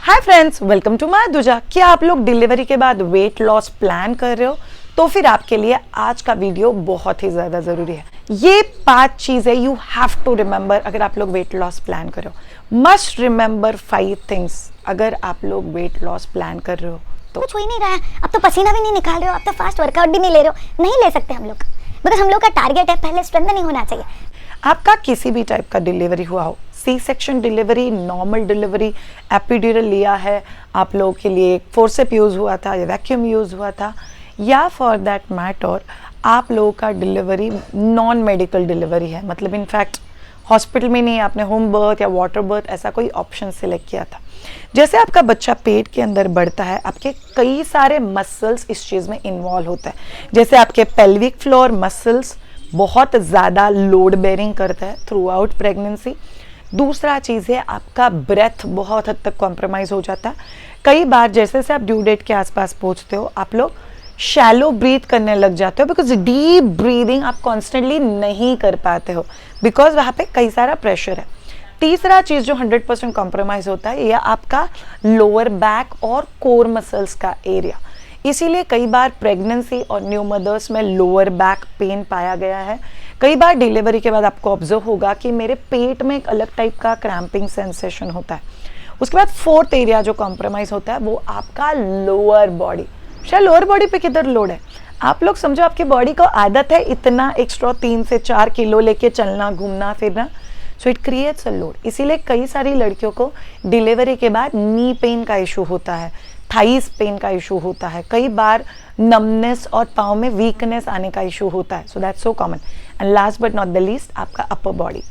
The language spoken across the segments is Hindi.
Hi friends, welcome to my दूजा। क्या आप लोग डिलीवरी के बाद वेट लॉस प्लान कर रहे हो? तो फिर आपके लिए आज का वीडियो बहुत ही ज़्यादा ज़रूरी है। ये 5 चीज़ें यू हैव टू रिमेंबर अगर आप लोग वेट लॉस प्लान कर रहे हो। मस्ट रिमेंबर 5 थिंग्स अगर आप लोग वेट लॉस प्लान कर रहे हो तो। कुछ हो ही नहीं रहा है, अब तो पसीना भी नहीं निकाल रहे हो, अब तो फास्ट वर्कआउट भी नहीं ले रहे हो। नहीं ले सकते हम लोग, बिकॉज हम लोग का टारगेट है पहले स्ट्रेंथनिंग होना चाहिए। आपका किसी भी टाइप का डिलीवरी हुआ हो, C section delivery, normal delivery, epidural लिया है, आप लोगों के लिए फोर्सेप यूज़ हुआ था या वैक्यूम यूज़ हुआ था, या फॉर दैट मैटर आप लोगों का डिलीवरी नॉन मेडिकल डिलीवरी है, मतलब इनफैक्ट हॉस्पिटल में नहीं, आपने होम बर्थ या वाटर बर्थ ऐसा कोई ऑप्शन सिलेक्ट किया था। जैसे आपका बच्चा पेट के अंदर बढ़ता है, आपके कई सारे मसल्स इस चीज़ में इन्वॉल्व होता है। जैसे आपके पेल्विक फ्लोर मसल्स बहुत ज़्यादा लोड बेयरिंग करता है थ्रू आउट प्रेगनेंसी। दूसरा चीज़ है आपका ब्रेथ बहुत हद तक कॉम्प्रोमाइज़ हो जाता है। कई बार जैसे से आप ड्यू डेट के आसपास पहुंचते हो, आप लोग शैलो ब्रीथ करने लग जाते हो, बिकॉज डीप ब्रीदिंग आप कॉन्स्टेंटली नहीं कर पाते हो, बिकॉज वहाँ पे कई सारा प्रेशर है। तीसरा चीज़ जो 100% कॉम्प्रोमाइज़ होता है, यह आपका लोअर बैक और कोर मसल्स का एरिया। इसीलिए कई बार प्रेगनेंसी और न्यू मदर्स में लोअर बैक पेन पाया गया है। कई बार डिलीवरी के बाद आपको ऑब्जर्व होगा कि मेरे पेट में एक अलग टाइप का क्रैम्पिंग सेंसेशन होता है। उसके बाद फोर्थ एरिया जो कॉम्प्रोमाइज़ होता है वो आपका लोअर बॉडी। शायद लोअर बॉडी पे किधर लोड है? आप लोग समझो, आपकी बॉडी को आदत है इतना एक्स्ट्रा 3 से 4 किलो लेके चलना, घूमना फिरना, so it creates a load. इसीलिए कई सारी लड़कियों को डिलीवरी के बाद नी पेन का इशू होता है, थाइस पेन का इशू होता है, कई बार नमनेस और पाँव में वीकनेस आने का इशू होता है। So that's so common. And last but not the least, आपका अपर बॉडी।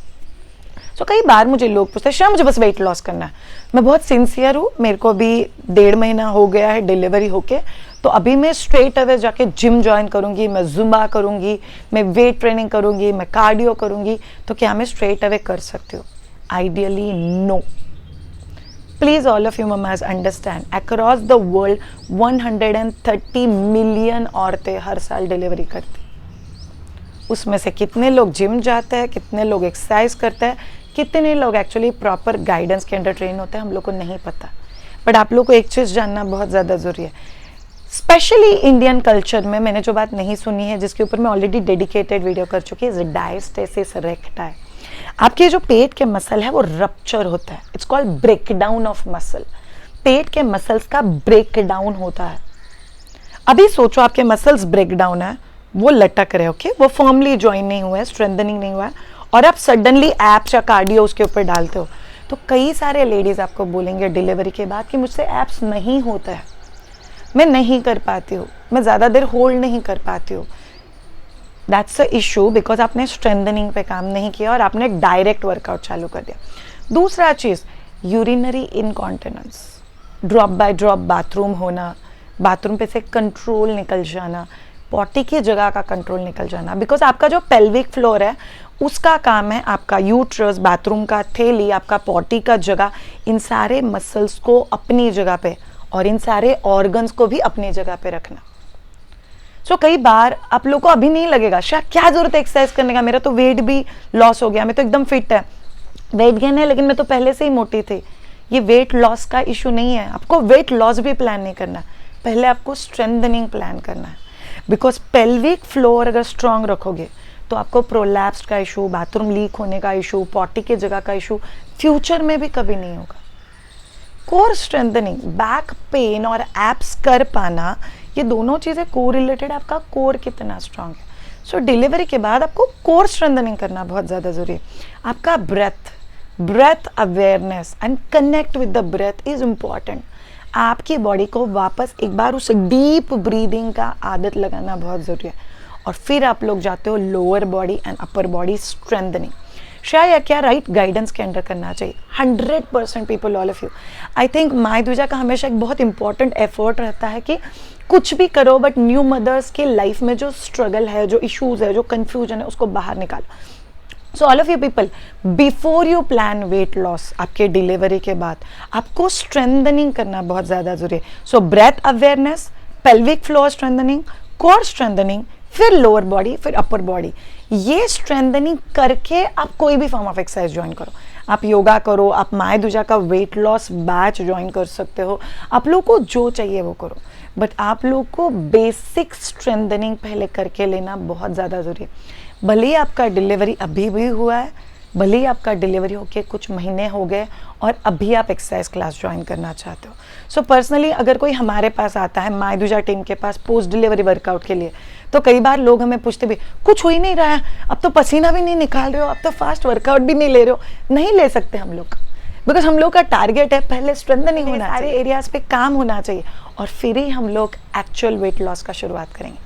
सो कई बार मुझे लोग पूछते हैं, श्रेया मुझे बस वेट लॉस करना है। मैं बहुत सिंसियर हूँ, मेरे को भी 1.5 महीना हो गया है डिलीवरी होके, तो अभी मैं स्ट्रेट अवे जाके जिम ज्वाइन करूँगी, मैं जुम्बा करूँगी, मैं वेट ट्रेनिंग करूँगी, मैं कार्डियो करूँगी। तो क्या मैं स्ट्रेट अवे कर सकती हूँ? Ideally no. Please all of you mamas understand, across the world 130 million औरतें हर साल डिलीवरी करती। उसमें से कितने लोग जिम जाते हैं, कितने लोग एक्सरसाइज करते हैं, कितने लोग एक्चुअली प्रॉपर गाइडेंस के अंडर ट्रेन होते हैं, हम लोग को नहीं पता। बट आप लोग को एक चीज़ जानना बहुत ज़्यादा ज़रूरी है, स्पेशली इंडियन कल्चर में। मैंने जो बात नहीं सुनी है, जिसके ऊपर मैं ऑलरेडी डेडिकेटेड वीडियो कर चुकी है, डायस्टेसिस रेक्टाई। आपके जो पेट के मसल है वो रप्चर होता है, it's called breakdown of muscle. पेट के मसल्स का ब्रेकडाउन होता है। अभी सोचो आपके मसल्स ब्रेकडाउन है, वो लटक रहे, ओके, वो फर्मली ज्वाइन नहीं हुआ है, स्ट्रेंथनिंग नहीं हुआ है, और आप सडनली एप्स या कार्डियो उसके ऊपर डालते हो, तो कई सारे लेडीज आपको बोलेंगे डिलीवरी के बाद कि मुझसे एप्स नहीं होता है, मैं नहीं कर पाती हूँ, मैं ज़्यादा देर होल्ड नहीं कर पाती हूँ। दैट्स अ इशू, बिकॉज आपने स्ट्रेंथनिंग पे काम नहीं किया और आपने डायरेक्ट वर्कआउट चालू कर दिया। दूसरा चीज़, urinary incontinence, drop by drop bathroom होना, बाथरूम पे से कंट्रोल निकल जाना, पॉटी की जगह का कंट्रोल निकल जाना, बिकॉज आपका जो पेल्विक फ्लोर है उसका काम है आपका यूट्रस, बाथरूम का थैली, आपका पॉटी का जगह, इन सारे मसल्स को अपनी जगह पे और इन सारे ऑर्गन्स को भी अपनी जगह पे रखना। सो कई बार आप लोग को अभी नहीं लगेगा, शायद क्या जरूरत है एक्सरसाइज करने का, मेरा तो वेट भी लॉस हो गया, मैं तो एकदम फिट है, वेट गेन है, लेकिन मैं तो पहले से ही मोटी थी। ये वेट लॉस का इशू नहीं है, आपको वेट लॉस भी प्लान नहीं करना, पहले आपको स्ट्रेंथनिंग प्लान करना है। बिकॉज पेल्विक फ्लोर अगर स्ट्रांग रखोगे तो आपको प्रोलैप्स का इशू, बाथरूम लीक होने का इशू, पॉटी की जगह का इशू फ्यूचर में भी कभी नहीं होगा। कोर स्ट्रेंथनिंग, बैक पेन और एप्स कर पाना, ये दोनों चीज़ें को रिलेटेड, आपका कोर कितना स्ट्रांग है। सो डिलीवरी के बाद आपको कोर स्ट्रेंथनिंग करना बहुत ज़्यादा ज़रूरी है। आपका breath awareness and connect with the breath is important. आपकी बॉडी को वापस एक बार उस डीप ब्रीदिंग का आदत लगाना बहुत ज़रूरी है, और फिर आप लोग जाते हो lower body and upper body strengthening. शायद क्या राइट गाइडेंस के अंडर करना चाहिए। 100% people, all of you, I think my दूजा का हमेशा एक बहुत इंपॉर्टेंट एफर्ट रहता है कि कुछ भी करो बट न्यू मदर्स के लाइफ में जो स्ट्रगल है, जो इश्यूज है, जो कंफ्यूजन है, उसको बाहर निकालो। So all of you people, before you plan weight loss, आपके डिलीवरी के बाद आपको स्ट्रेंथनिंग करना बहुत ज़्यादा जरूरी है। So breath awareness, pelvic floor strengthening, core strengthening, फिर लोअर बॉडी, फिर अपर बॉडी। ये स्ट्रेंथनिंग करके आप कोई भी फॉर्म ऑफ एक्सरसाइज ज्वाइन करो। आप योगा करो, आप मायदुजा का वेट लॉस बैच ज्वाइन कर सकते हो, आप लोग को जो चाहिए वो करो, बट आप लोग को बेसिक स्ट्रेंथनिंग पहले करके लेना बहुत ज़्यादा ज़रूरी है। भले ही आपका डिलीवरी अभी भी हुआ है, भले ही आपका डिलीवरी होके कुछ महीने हो गए और अभी आप एक्सरसाइज क्लास ज्वाइन करना चाहते हो। सो पर्सनली अगर कोई हमारे पास आता है मायदुजा टीम के पास पोस्ट डिलीवरी वर्कआउट के लिए, तो कई बार लोग हमें पूछते भी, कुछ हो ही नहीं रहा है, अब तो पसीना भी नहीं निकाल रहे हो, अब तो फास्ट वर्कआउट भी नहीं ले रहे हो। नहीं ले सकते हम लोग, बिकॉज हम लोग का टारगेट है पहले स्ट्रेंथनिंग होना, सारे एरियाज पे काम होना चाहिए, और फिर ही हम लोग एक्चुअल वेट लॉस का शुरुआत करेंगे।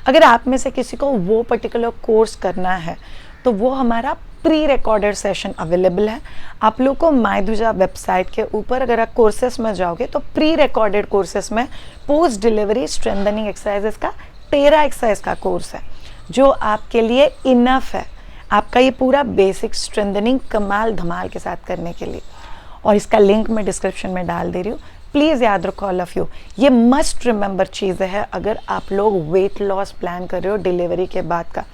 अगर आप में से किसी को वो पर्टिकुलर कोर्स करना है तो वो हमारा प्री रिकॉर्डेड सेशन अवेलेबल है। आप लोग को मायदुजा वेबसाइट के ऊपर अगर आप कोर्सेस में जाओगे तो प्री रिकॉर्डेड कोर्सेस में पोस्ट डिलीवरी स्ट्रेंथनिंग एक्सरसाइजेस का 13 एक्सरसाइज का कोर्स है, जो आपके लिए इनफ है आपका ये पूरा बेसिक स्ट्रेंथनिंग कमाल धमाल के साथ करने के लिए। और इसका लिंक मैं डिस्क्रिप्शन में डाल दे रही हूँ। प्लीज़ याद रखो ऑल ऑफ यू, ये मस्ट रिमेंबर चीज़ें है अगर आप लोग वेट लॉस प्लान कर रहे हो डिलीवरी के बाद का।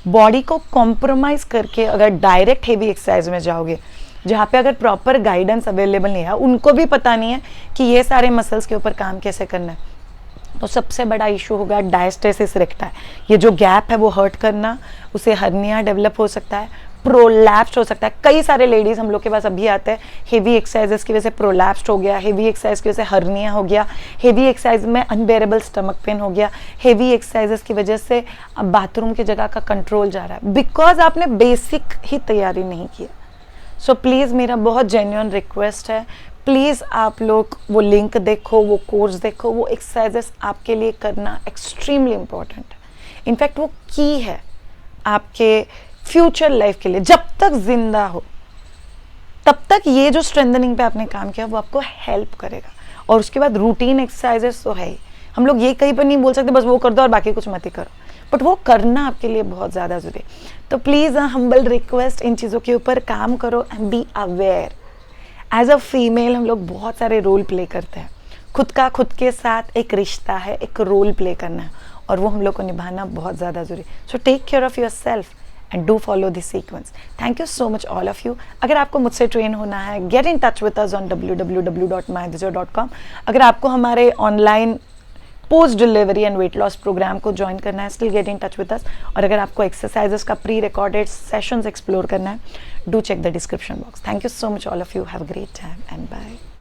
बॉडी को कॉम्प्रोमाइज़ करके अगर डायरेक्ट हेवी एक्सरसाइज में जाओगे, जहाँ पे अगर प्रॉपर गाइडेंस अवेलेबल नहीं है, उनको भी पता नहीं है कि ये सारे मसल्स के ऊपर काम कैसे करना है, तो सबसे बड़ा इशू होगा डायस्टेसिस रेक्टा। ये जो गैप है वो हर्ट करना, उसे हर्निया डेवलप हो सकता है, प्रोलैप्स हो सकता है। कई सारे लेडीज हम लोग के पास अभी आते हैं हेवी एक्सरसाइजेस की वजह से प्रोलैप्स हो गया, हेवी एक्सरसाइज की वजह से हर्निया हो गया, हेवी एक्सरसाइज में अनबेरेबल स्टमक पेन हो गया, हेवी एक्सरसाइजेस की वजह से बाथरूम की जगह का कंट्रोल जा रहा है, बिकॉज आपने बेसिक ही तैयारी नहीं की। सो प्लीज़ मेरा बहुत जेन्युइन रिक्वेस्ट है, प्लीज़ आप लोग वो लिंक देखो, वो कोर्स देखो, वो एक्सरसाइजेस आपके लिए करना एक्सट्रीमली इम्पॉर्टेंट है। इनफैक्ट वो की है आपके फ्यूचर लाइफ के लिए। जब तक जिंदा हो तब तक ये जो स्ट्रेंथनिंग पे आपने काम किया वो आपको हेल्प करेगा। और उसके बाद रूटीन एक्सरसाइजेस तो है ही, हम लोग ये कहीं पर नहीं बोल सकते बस वो कर दो और बाकी कुछ मत ही करो, बट वो करना आपके लिए बहुत ज़्यादा ज़रूरी है। तो प्लीज़ हम्बल रिक्वेस्ट, इन चीज़ों के ऊपर काम करो and be aware. As a female हम लोग बहुत सारे रोल प्ले करते हैं, खुद का खुद के साथ एक रिश्ता है, एक रोल प्ले करना है, और वो हम लोग को निभाना बहुत ज़्यादा ज़रूरी। So take care of yourself and do follow this sequence. Thank you so much all of you. अगर आपको मुझसे ट्रेन होना है, get in touch with us on www.mydeja.com. अगर आपको हमारे online post delivery and weight loss program को ज्वाइन करना है, still get in touch with us. और अगर आपको एक्सरसाइजेस का प्री रिकॉर्डेड सेशंस एक्सप्लोर करना है, do check the description box. Thank you so much all of you, have a great time and bye.